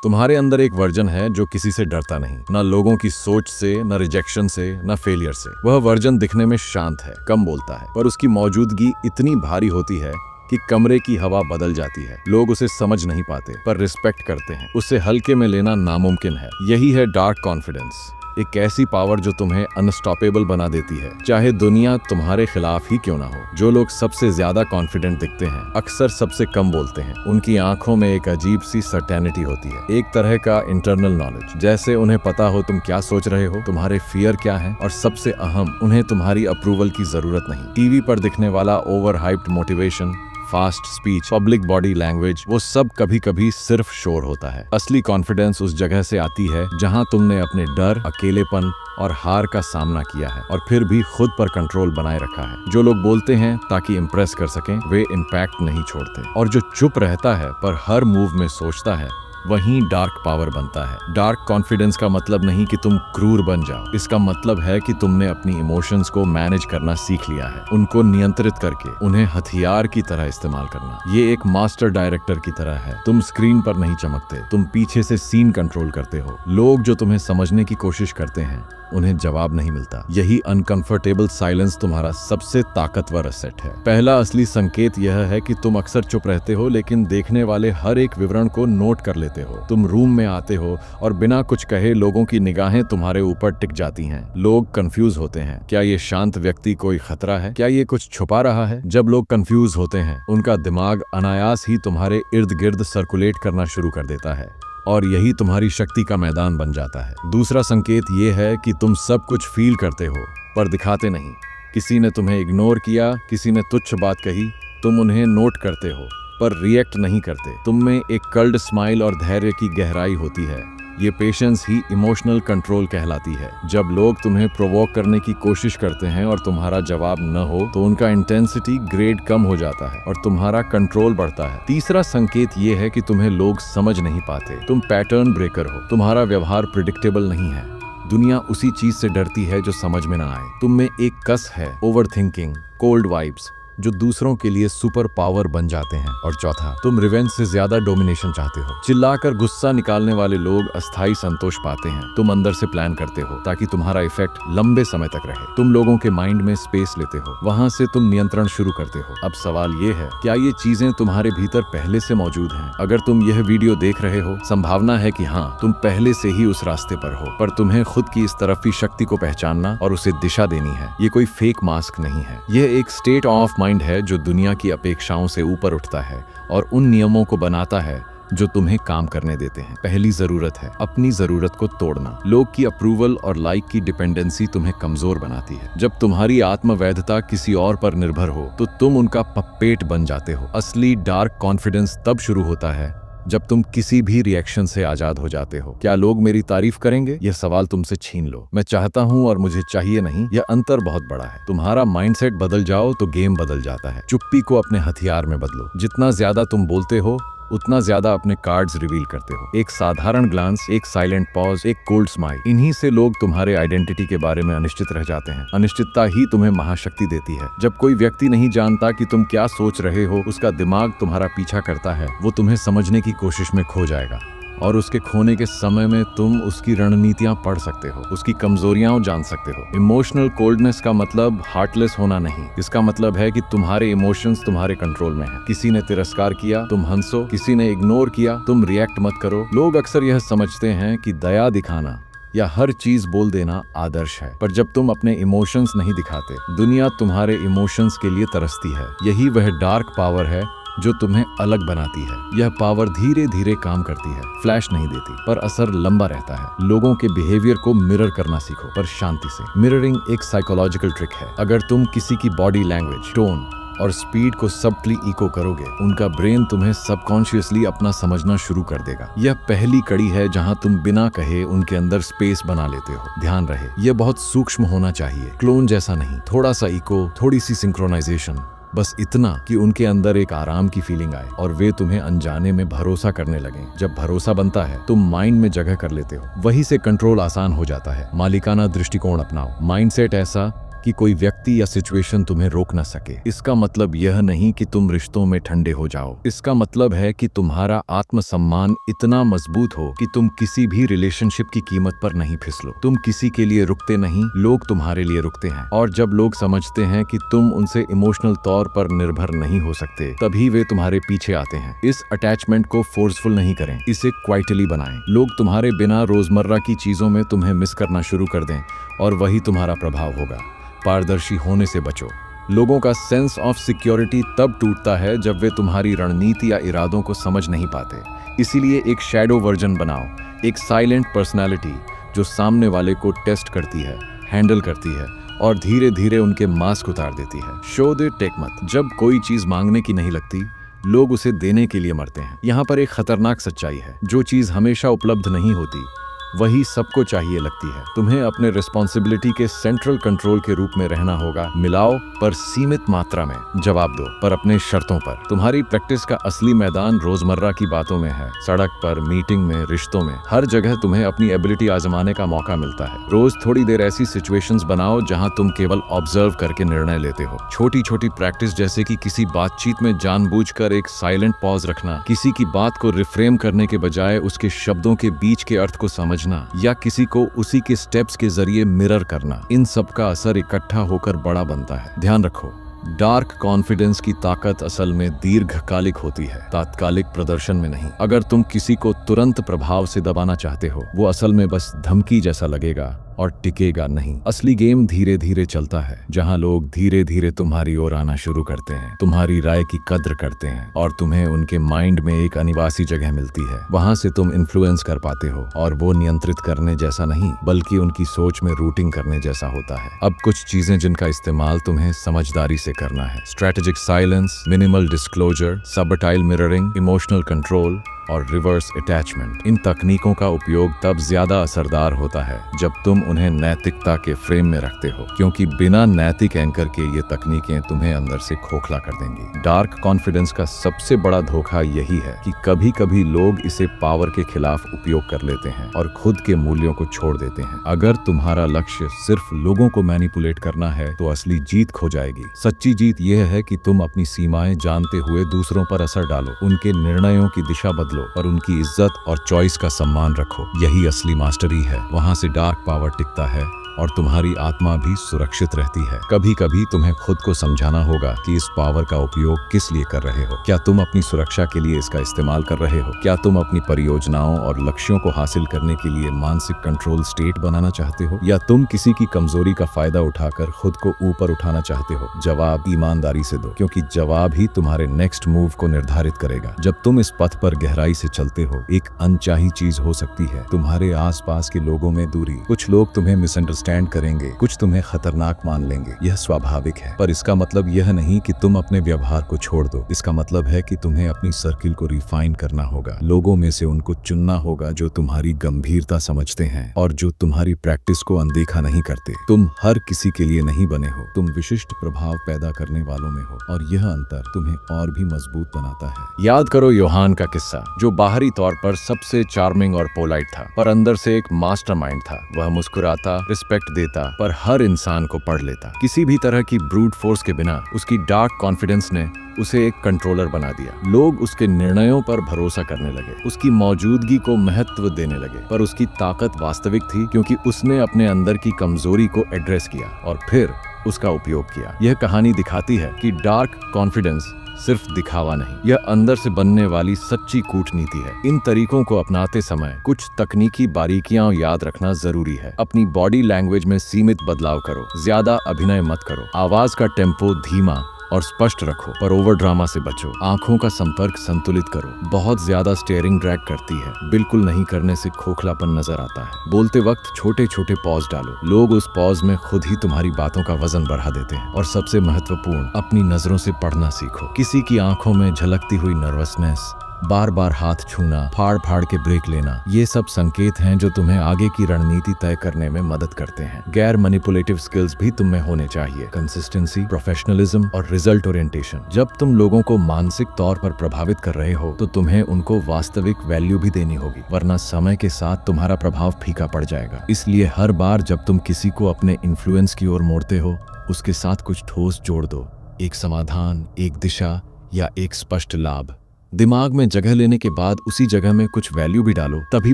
तुम्हारे अंदर एक वर्जन है जो किसी से डरता नहीं, ना लोगों की सोच से, ना रिजेक्शन से, ना फेलियर से। वह वर्जन दिखने में शांत है, कम बोलता है, पर उसकी मौजूदगी इतनी भारी होती है कि कमरे की हवा बदल जाती है। लोग उसे समझ नहीं पाते पर रिस्पेक्ट करते हैं। उसे हल्के में लेना नामुमकिन है। यही है डार्क कॉन्फिडेंस, एक ऐसी पावर जो तुम्हें अनस्टॉपेबल बना देती है, चाहे दुनिया तुम्हारे खिलाफ ही क्यों ना हो। जो लोग सबसे ज्यादा कॉन्फिडेंट दिखते हैं अक्सर सबसे कम बोलते हैं। उनकी आंखों में एक अजीब सी सर्टेनिटी होती है, एक तरह का इंटरनल नॉलेज, जैसे उन्हें पता हो तुम क्या सोच रहे हो, तुम्हारे फियर क्या है, और सबसे अहम, उन्हें तुम्हारी अप्रूवल की जरूरत नहीं। टीवी पर दिखने वाला over hyped motivation, fast speech, public body language, वो सब कभी कभी सिर्फ शोर होता है। असली कॉन्फिडेंस उस जगह से आती है जहां तुमने अपने डर, अकेलेपन और हार का सामना किया है और फिर भी खुद पर कंट्रोल बनाए रखा है। जो लोग बोलते हैं ताकि इम्प्रेस कर सकें, वे इम्पैक्ट नहीं छोड़ते, और जो चुप रहता है पर हर मूव में सोचता है, वहीं डार्क पावर बनता है। डार्क कॉन्फिडेंस का मतलब नहीं कि तुम क्रूर बन जाओ, इसका मतलब है कि तुमने अपनी इमोशंस को मैनेज करना सीख लिया है, उनको नियंत्रित करके उन्हें हथियार की तरह इस्तेमाल करना। ये एक मास्टर डायरेक्टर की तरह है। तुम स्क्रीन पर नहीं चमकते, तुम पीछे से सीन कंट्रोल करते हो। लोग जो तुम्हें समझने की कोशिश करते हैं उन्हें जवाब नहीं मिलता। यही अनकंफर्टेबल साइलेंस तुम्हारा सबसे ताकतवर असेट है। पहला असली संकेत यह है कि तुम अक्सर चुप रहते हो, लेकिन देखने वाले हर एक विवरण को नोट कर लेते हो। तुम रूम में आते हो और बिना कुछ कहे लोगों की निगाहें तुम्हारे ऊपर टिक जाती हैं। लोग कंफ्यूज होते हैं, क्या ये शांत व्यक्ति कोई खतरा है, क्या ये कुछ छुपा रहा है। जब लोग कंफ्यूज होते हैं, उनका दिमाग अनायास ही तुम्हारे इर्द गिर्द सर्कुलेट करना शुरू कर देता है, और यही तुम्हारी शक्ति का मैदान बन जाता है। दूसरा संकेत ये है कि तुम सब कुछ फील करते हो पर दिखाते नहीं। किसी ने तुम्हें इग्नोर किया, किसी ने तुच्छ बात कही, तुम उन्हें नोट करते हो पर रिएक्ट नहीं करते। तुम में एक कल्ड स्माइल और धैर्य की गहराई होती है। ये पेशेंस ही इमोशनल कंट्रोल कहलाती है। जब लोग तुम्हें प्रोवोक करने की कोशिश करते हैं और तुम्हारा जवाब न हो, तो उनका इंटेंसिटी ग्रेड कम हो जाता है और तुम्हारा कंट्रोल बढ़ता है। तीसरा संकेत ये है कि तुम्हें लोग समझ नहीं पाते। तुम पैटर्न ब्रेकर हो, तुम्हारा व्यवहार प्रिडिक्टेबल नहीं है। दुनिया उसी चीज से डरती है जो समझ में ना आए। तुम में एक कस है, ओवर थिंकिंग, कोल्ड वाइब्स, जो दूसरों के लिए सुपर पावर बन जाते हैं। और चौथा, तुम रिवेंज से ज्यादा डोमिनेशन चाहते हो। चिल्लाकर गुस्सा निकालने वाले लोग अस्थायी संतोष पाते हैं। तुम अंदर से प्लान करते हो ताकि तुम्हारा इफेक्ट लंबे समय तक रहे। तुम लोगों के माइंड में स्पेस लेते हो, वहां से तुम नियंत्रण शुरू करते हो। अब सवाल ये है, क्या ये चीजें तुम्हारे भीतर पहले से मौजूद हैं? अगर तुम यह वीडियो देख रहे हो, संभावना है कि हाँ, तुम पहले से ही उस रास्ते पर हो, पर तुम्हें खुद की इस तरफी शक्ति को पहचानना और उसे दिशा देनी है। ये कोई फेक मास्क नहीं है, यह एक स्टेट ऑफ माइंड है जो दुनिया की अपेक्षाओं से ऊपर उठता है और उन नियमों को बनाता है जो तुम्हें काम करने देते हैं। पहली जरूरत है अपनी जरूरत को तोड़ना। लोग की अप्रूवल और लाइक की डिपेंडेंसी तुम्हें कमजोर बनाती है। जब तुम्हारी आत्मवैधता किसी और पर निर्भर हो तो तुम उनका पपेट बन जाते हो। असली डार्क कॉन्फिडेंस तब शुरू होता है जब तुम किसी भी रिएक्शन से आजाद हो जाते हो। क्या लोग मेरी तारीफ करेंगे? यह सवाल तुमसे छीन लो। मैं चाहता हूं और मुझे चाहिए नहीं, यह अंतर बहुत बड़ा है। तुम्हारा माइंडसेट बदल जाओ तो गेम बदल जाता है। चुप्पी को अपने हथियार में बदलो। जितना ज्यादा तुम बोलते हो, उतना ज्यादा अपने कार्ड्स रिवील करते हो। एक साधारण ग्लांस, एक साइलेंट पॉज, एक कोल्ड स्माइल, इन्हीं से लोग तुम्हारे आइडेंटिटी के बारे में अनिश्चित रह जाते हैं। अनिश्चितता ही तुम्हें महाशक्ति देती है। जब कोई व्यक्ति नहीं जानता कि तुम क्या सोच रहे हो, उसका दिमाग तुम्हारा पीछा करता है। वो तुम्हें समझने की कोशिश में खो जाएगा और उसके खोने के समय में तुम उसकी रणनीतियां पढ़ सकते हो, उसकी कमजोरियां जान सकते हो। इमोशनल कोल्डनेस का मतलब हार्टलेस होना नहीं। इसका मतलब है कि तुम्हारे इमोशंस तुम्हारे कंट्रोल में हैं। किसी ने तिरस्कार किया, तुम हंसो। किसी ने इग्नोर किया, तुम रिएक्ट मत करो। लोग अक्सर यह समझते हैं कि दया दिखाना या हर चीज बोल देना आदर्श है, पर जब तुम अपने इमोशंस नहीं दिखाते, दुनिया तुम्हारे इमोशंस के लिए तरसती है। यही वह डार्क पावर है जो तुम्हें अलग बनाती है। यह पावर धीरे धीरे काम करती है, फ्लैश नहीं देती, पर असर लंबा रहता है। लोगों के बिहेवियर को मिरर करना सीखो, पर शांति से। मिररिंग एक साइकोलॉजिकल ट्रिक है। अगर तुम किसी की बॉडी लैंग्वेज, टोन और स्पीड को सबटली इको करोगे, उनका ब्रेन तुम्हें सबकॉन्शियसली अपना समझना शुरू कर देगा। यह पहली कड़ी है जहां तुम बिना कहे उनके अंदर स्पेस बना लेते हो। ध्यान रहे, यह बहुत सूक्ष्म होना चाहिए, क्लोन जैसा नहीं। थोड़ा सा इको, थोड़ी सी सिंक्रोनाइजेशन, बस इतना कि उनके अंदर एक आराम की फीलिंग आए और वे तुम्हें अनजाने में भरोसा करने लगें। जब भरोसा बनता है, तुम माइंड में जगह कर लेते हो। वहीं से कंट्रोल आसान हो जाता है। मालिकाना दृष्टिकोण अपनाओ। माइंडसेट ऐसा कि कोई व्यक्ति या सिचुएशन तुम्हें रोक ना सके। इसका मतलब यह नहीं कि तुम रिश्तों में ठंडे हो जाओ। इसका मतलब है कि तुम्हारा आत्मसम्मान इतना मजबूत हो कि तुम किसी भी रिलेशनशिप की कीमत पर नहीं फिसलो। तुम किसी के लिए रुकते नहीं, लोग तुम्हारे लिए रुकते हैं। और जब लोग समझते हैं कि तुम उनसे इमोशनल तौर पर निर्भर नहीं हो सकते, तभी वे तुम्हारे पीछे आते हैं। इस अटैचमेंट को फोर्सफुल नहीं करें, इसे क्वाइटली बनाएं। लोग तुम्हारे बिना रोजमर्रा की चीजों में तुम्हें मिस करना शुरू कर दें और वही तुम्हारा प्रभाव होगा। पारदर्शी होने से बचो। लोगों का सेंस ऑफ सिक्योरिटी तब टूटता है जब वे तुम्हारी रणनीति या इरादों को समझ नहीं पाते। इसीलिए एक शैडो वर्जन बनाओ, एक साइलेंट पर्सनालिटी जो सामने वाले को टेस्ट करती है, हैंडल करती है और धीरे धीरे उनके मास्क उतार देती है। शो दे टेक मत। जब कोई चीज मांगने की नहीं लगती, लोग उसे देने के लिए मरते हैं। यहाँ पर एक खतरनाक सच्चाई है, जो चीज हमेशा उपलब्ध नहीं होती वही सबको चाहिए लगती है। तुम्हें अपने रिस्पॉन्सिबिलिटी के सेंट्रल कंट्रोल के रूप में रहना होगा। मिलाओ पर सीमित मात्रा में, जवाब दो पर अपने शर्तों पर। तुम्हारी प्रैक्टिस का असली मैदान रोजमर्रा की बातों में है, सड़क पर, मीटिंग में, रिश्तों में। हर जगह तुम्हें अपनी एबिलिटी आजमाने का मौका मिलता है। रोज थोड़ी देर ऐसी सिचुएशंस बनाओ जहां तुम केवल ऑब्जर्व करके निर्णय लेते हो। छोटी छोटी प्रैक्टिस जैसे कि किसी बातचीत में जानबूझकर एक साइलेंट पॉज रखना, किसी की बात को रिफ्रेम करने के बजाय उसके शब्दों के बीच के अर्थ को समझना, या किसी को उसी के स्टेप्स के जरिए मिरर करना। इन सब का असर इकट्ठा होकर बड़ा बनता है। ध्यान रखो, डार्क कॉन्फिडेंस की ताकत असल में दीर्घकालिक होती है, तात्कालिक प्रदर्शन में नहीं। अगर तुम किसी को तुरंत प्रभाव से दबाना चाहते हो, वो असल में बस धमकी जैसा लगेगा और टिकेगा नहीं। असली गेम धीरे धीरे चलता है, जहां लोग धीरे धीरे तुम्हारी ओर आना शुरू करते हैं, तुम्हारी राय की कद्र करते हैं और तुम्हें उनके माइंड में एक अनिवासी जगह मिलती है। वहां से तुम इन्फ्लुएंस कर पाते हो और वो नियंत्रित करने जैसा नहीं, बल्कि उनकी सोच में रूटिंग करने जैसा होता है। अब कुछ चीजें जिनका इस्तेमाल तुम्हें समझदारी से करना है। Strategic silence, minimal disclosure, subtle mirroring, emotional control और रिवर्स अटैचमेंट। इन तकनीकों का उपयोग तब ज्यादा असरदार होता है जब तुम उन्हें नैतिकता के फ्रेम में रखते हो, क्योंकि बिना नैतिक एंकर के ये तकनीकें तुम्हें अंदर से खोखला कर देंगी। डार्क कॉन्फिडेंस का सबसे बड़ा धोखा यही है कि कभी कभी लोग इसे पावर के खिलाफ उपयोग कर लेते हैं और खुद के मूल्यों को छोड़ देते हैं। अगर तुम्हारा लक्ष्य सिर्फ लोगों को मैनिपुलेट करना है तो असली जीत खो जाएगी। सच्ची जीत यह है कि तुम अपनी सीमाएं जानते हुए दूसरों पर असर डालो, उनके निर्णयों की दिशा बदलो और उनकी इज्जत और चॉइस का सम्मान रखो। यही असली मास्टरी है। वहां से डार्क पावर टिकता है और तुम्हारी आत्मा भी सुरक्षित रहती है। कभी कभी तुम्हें खुद को समझाना होगा कि इस पावर का उपयोग किस लिए कर रहे हो। क्या तुम अपनी सुरक्षा के लिए इसका इस्तेमाल कर रहे हो? क्या तुम अपनी परियोजनाओं और लक्ष्यों को हासिल करने के लिए मानसिक कंट्रोल स्टेट बनाना चाहते हो, या तुम किसी की कमजोरी का फायदा उठाकर खुद को ऊपर उठाना चाहते हो? जवाब ईमानदारी से दो, क्योंकि जवाब ही तुम्हारे नेक्स्ट मूव को निर्धारित करेगा। जब तुम इस पथ पर गहराई से चलते हो, एक अनचाही चीज हो सकती है तुम्हारे आसपास के लोगों में दूरी। कुछ लोग तुम्हें मिसअंडरस्टैंड करेंगे, कुछ तुम्हें खतरनाक मान लेंगे। यह स्वाभाविक है, पर इसका मतलब यह नहीं कि तुम अपने व्यवहार को छोड़ दो। इसका मतलब है कि तुम्हें अपनी सर्किल को रिफाइन करना होगा। लोगों में से उनको चुनना होगा जो तुम्हारी गंभीरता समझते हैं और जो तुम्हारी प्रैक्टिस को अनदेखा नहीं करते। तुम हर किसी के लिए नहीं बने हो, तुम विशिष्ट प्रभाव पैदा करने वालों में हो, और यह अंतर तुम्हें और भी मजबूत बनाता है। याद करो योहान का किस्सा, जो बाहरी तौर पर सबसे चार्मिंग और पोलाइट था, पर अंदर से एक मास्टरमाइंड था। वह मुस्कुराता, रिस्पेक्ट देता, पर हर इंसान को पढ़ लेता। किसी भी तरह की ब्रूट फोर्स के बिना उसकी डार्क कॉन्फिडेंस ने उसे एक कंट्रोलर बना दिया। लोग उसके निर्णयों पर भरोसा करने लगे, उसकी मौजूदगी को महत्व देने लगे, पर उसकी ताकत वास्तविक थी क्योंकि उसने अपने अंदर की कमजोरी को एड्रेस किया और फिर उसका उपयोग किया। यह कहानी दिखाती है कि डार्क कॉन्फिडेंस सिर्फ दिखावा नहीं, यह अंदर से बनने वाली सच्ची कूटनीति है। इन तरीकों को अपनाते समय कुछ तकनीकी बारीकियां याद रखना जरूरी है। अपनी बॉडी लैंग्वेज में सीमित बदलाव करो, ज्यादा अभिनय मत करो, आवाज का टेम्पो धीमा और स्पष्ट रखो, पर ओवर ड्रामा से बचो। आंखों का संपर्क संतुलित करो, बहुत ज्यादा स्टेयरिंग ड्रैग करती है, बिल्कुल नहीं करने से खोखलापन नजर आता है। बोलते वक्त छोटे छोटे पॉज डालो, लोग उस पॉज में खुद ही तुम्हारी बातों का वजन बढ़ा देते हैं। और सबसे महत्वपूर्ण, अपनी नजरों से पढ़ना सीखो। किसी की आंखों में झलकती हुई नर्वसनेस बार बार हाथ छूना, फाड़ फाड़ के ब्रेक लेना, ये सब संकेत हैं जो तुम्हें आगे की रणनीति तय करने में मदद करते हैं। गैर मैनिपुलेटिव स्किल्स भी तुम में होने चाहिए, कंसिस्टेंसी, प्रोफेशनलिज्म और रिजल्ट ओरिएंटेशन। जब तुम लोगों को मानसिक तौर पर प्रभावित कर रहे हो तो तुम्हें उनको वास्तविक वैल्यू भी देनी होगी, वरना समय के साथ तुम्हारा प्रभाव फीका पड़ जाएगा। इसलिए हर बार जब तुम किसी को अपने इन्फ्लुएंस की ओर मोड़ते हो, उसके साथ कुछ ठोस जोड़ दो, एक समाधान, एक दिशा या एक स्पष्ट लाभ। दिमाग में जगह लेने के बाद उसी जगह में कुछ वैल्यू भी डालो, तभी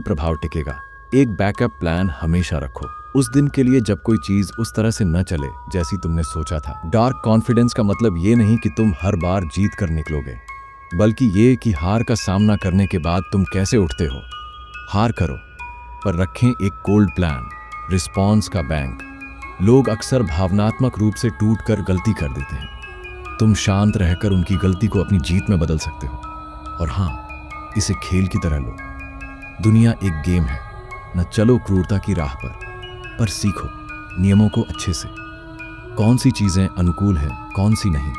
प्रभाव टिकेगा। एक बैकअप प्लान हमेशा रखो, उस दिन के लिए जब कोई चीज उस तरह से न चले जैसी तुमने सोचा था। डार्क कॉन्फिडेंस का मतलब ये नहीं कि तुम हर बार जीत कर निकलोगे, बल्कि ये कि हार का सामना करने के बाद तुम कैसे उठते हो। हार करो, पर रखें एक कोल्ड प्लान, रिस्पॉन्स का बैंक। लोग अक्सर भावनात्मक रूप से टूटकर गलती कर देते हैं। तुम शांत रहकर उनकी गलती को अपनी जीत में बदल सकते हो। और हाँ, इसे खेल की तरह लो। दुनिया एक गेम है, न चलो क्रूरता की राह पर सीखो नियमों को अच्छे से। कौन सी चीजें अनुकूल हैं, कौन सी नहीं,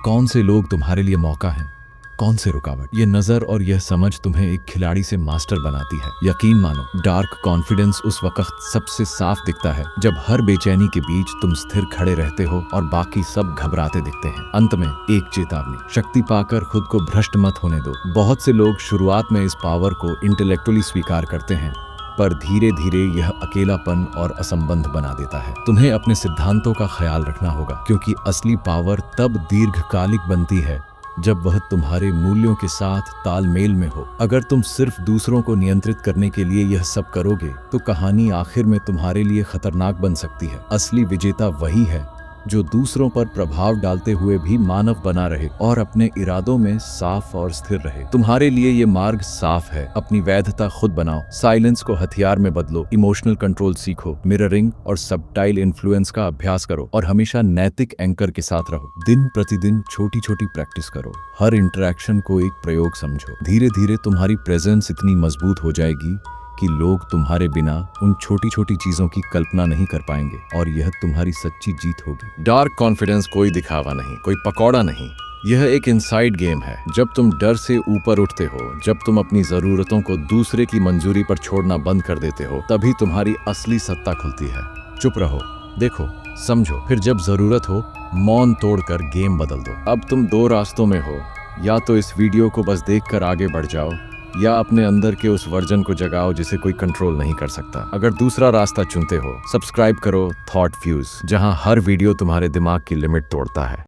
कौन से लोग तुम्हारे लिए मौका हैं, कौन से रुकावट। ये नजर और यह समझ तुम्हें एक खिलाड़ी से मास्टर बनाती है। यकीन मानो, डार्क कॉन्फिडेंस उस वक्त सबसे साफ दिखता है जब हर बेचैनी के बीच तुम स्थिर खड़े रहते हो और बाकी सब घबराते दिखते हैं। अंत में एक चेतावनी, शक्ति पाकर खुद को भ्रष्ट मत होने दो। बहुत से लोग शुरुआत में इस पावर को इंटेलेक्चुअली स्वीकार करते हैं, पर धीरे धीरे यह अकेलापन और असंबंध बना देता है। तुम्हें अपने सिद्धांतों का ख्याल रखना होगा, क्योंकि असली पावर तब दीर्घकालिक बनती है जब वह तुम्हारे मूल्यों के साथ तालमेल में हो। अगर तुम सिर्फ दूसरों को नियंत्रित करने के लिए यह सब करोगे तो कहानी आखिर में तुम्हारे लिए खतरनाक बन सकती है। असली विजेता वही है जो दूसरों पर प्रभाव डालते हुए भी मानव बना रहे और अपने इरादों में साफ और स्थिर रहे। तुम्हारे लिए ये मार्ग साफ है। अपनी वैधता खुद बनाओ, साइलेंस को हथियार में बदलो, इमोशनल कंट्रोल सीखो, मिररिंग और सबटाइल इन्फ्लुएंस का अभ्यास करो और हमेशा नैतिक एंकर के साथ रहो। दिन प्रतिदिन छोटी छोटी प्रैक्टिस करो, हर इंटरेक्शन को एक प्रयोग समझो। धीरे धीरे तुम्हारी प्रेजेंस इतनी मजबूत हो जाएगी कि लोग तुम्हारे बिना उन छोटी छोटी चीजों की कल्पना नहीं कर पाएंगे, और यह तुम्हारी सच्ची जीत होगी। डार्क कॉन्फिडेंस कोई दिखावा नहीं, कोई पकौड़ा नहीं, यह एक इनसाइड गेम है। जब तुम डर से ऊपर उठते हो, जब तुम अपनी जरूरतों को दूसरे की मंजूरी पर छोड़ना बंद कर देते हो, तभी तुम्हारी असली सत्ता खुलती है। चुप रहो, देखो, समझो, फिर जब जरूरत हो मौन तोड़कर गेम बदल दो। अब तुम दो रास्तों में हो, या तो इस वीडियो को बस देखकर आगे बढ़ जाओ, या अपने अंदर के उस वर्जन को जगाओ जिसे कोई कंट्रोल नहीं कर सकता। अगर दूसरा रास्ता चुनते हो, सब्सक्राइब करो थॉट फ्यूज, जहां हर वीडियो तुम्हारे दिमाग की लिमिट तोड़ता है।